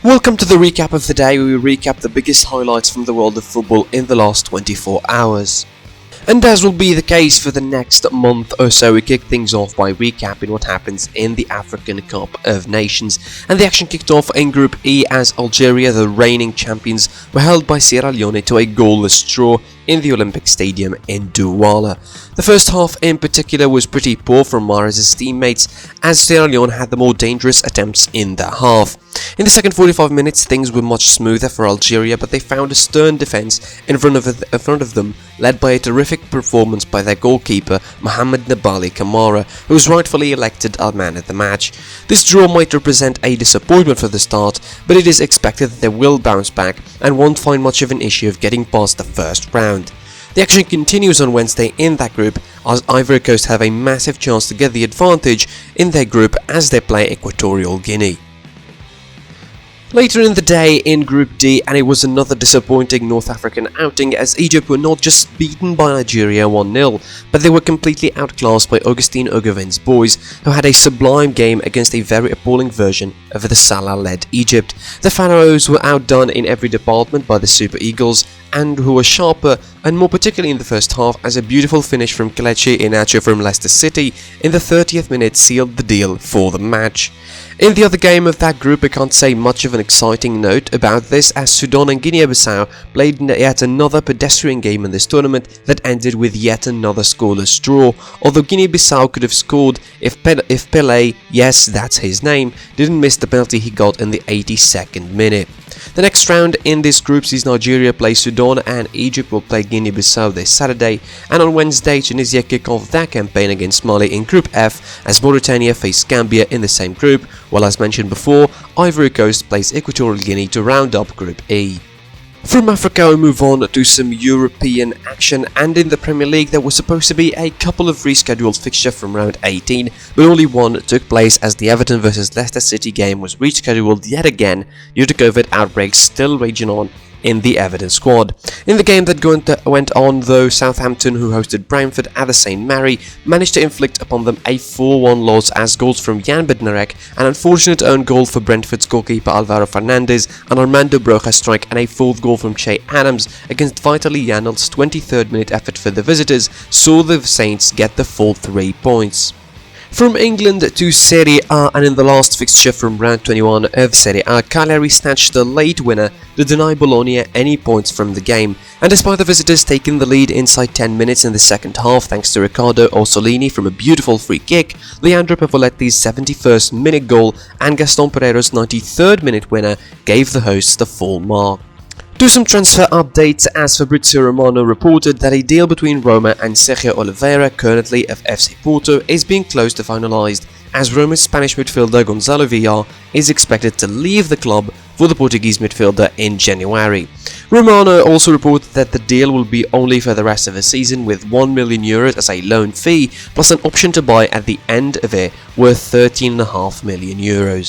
Welcome to the recap of the day, where we recap the biggest highlights from the world of football in the last 24 hours. And as will be the case for the next month or so, we kick things off by recapping what happens in the African Cup of Nations. And the action kicked off in Group E as Algeria, the reigning champions, were held by Sierra Leone to a goalless draw in the Olympic Stadium in Douala. The first half in particular was pretty poor from Mahrez's teammates, as Sierra Leone had the more dangerous attempts in the half. In the second 45 minutes, things were much smoother for Algeria, but they found a stern defence in front of them, led by a terrific performance by their goalkeeper Mohamed Nabali Kamara, who was rightfully elected our man of the match. This draw might represent a disappointment for the start, but it is expected that they will bounce back and won't find much of an issue of getting past the first round. The action continues on Wednesday in that group, as Ivory Coast have a massive chance to get the advantage in their group as they play Equatorial Guinea. Later in the day in Group D, and it was another disappointing North African outing, as Egypt were not just beaten by Nigeria 1-0, but they were completely outclassed by Augustin Ogovin's boys, who had a sublime game against a very appalling version of the Salah-led Egypt. The Pharaohs were outdone in every department by the Super Eagles, and who were sharper, and more particularly in the first half, as a beautiful finish from Kelechi Iheanacho from Leicester City in the 30th minute sealed the deal for the match. In the other game of that group, I can't say much of an exciting note about this, as Sudan and Guinea-Bissau played yet another pedestrian game in this tournament that ended with yet another scoreless draw, although Guinea-Bissau could have scored if Pelé, yes that's his name, didn't miss the penalty he got in the 82nd minute. The next round in this group sees Nigeria play Sudan and Egypt will play Guinea-Bissau this Saturday, and on Wednesday Tunisia kick off their campaign against Mali in Group F as Mauritania face Gambia in the same group, while as mentioned before, Ivory Coast plays Equatorial Guinea to round up Group E. From Africa we move on to some European action, and in the Premier League there was supposed to be a couple of rescheduled fixtures from round 18, but only one took place as the Everton vs Leicester City game was rescheduled yet again due to COVID outbreaks still raging on in the Everton squad. In the game that went on though, Southampton, who hosted Brentford at the St Mary, managed to inflict upon them a 4-1 loss as goals from Jan Bednarek, an unfortunate own goal for Brentford's goalkeeper Alvaro Fernandez, an Armando Broja strike and a fourth goal from Che Adams against Vitaly Janel's 23rd minute effort for the visitors saw the Saints get the full 3 points. From England to Serie A, and in the last fixture from round 21 of Serie A, Cagliari snatched the late winner to deny Bologna any points from the game, and despite the visitors taking the lead inside 10 minutes in the second half thanks to Riccardo Orsolini from a beautiful free kick, Leandro Pavoletti's 71st minute goal and Gaston Pereiro's 93rd minute winner gave the hosts the full mark. To some transfer updates, as Fabrizio Romano reported that a deal between Roma and Sergio Oliveira, currently of FC Porto, is being close to finalised, as Roma's Spanish midfielder Gonzalo Villar is expected to leave the club for the Portuguese midfielder in January. Romano also reported that the deal will be only for the rest of the season, with €1 million as a loan fee, plus an option to buy at the end of it worth €13.5 million.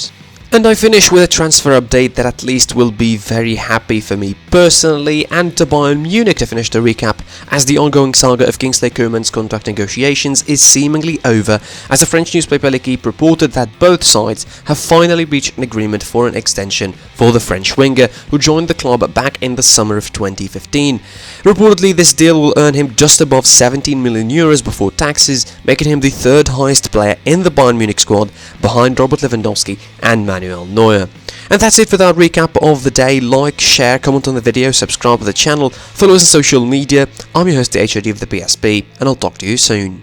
And I finish with a transfer update that at least will be very happy for me personally and to Bayern Munich to finish the recap, as the ongoing saga of Kingsley Coman's contract negotiations is seemingly over, as the French newspaper L'Equipe reported that both sides have finally reached an agreement for an extension for the French winger, who joined the club back in the summer of 2015. Reportedly, this deal will earn him just above €17 million before taxes, making him the third highest player in the Bayern Munich squad, behind Robert Lewandowski and Manuel Neuer. And that's it for that recap of the day. Like, share, comment on the video, subscribe to the channel, follow us on social media. I'm your host, the HOD of the PSP, and I'll talk to you soon.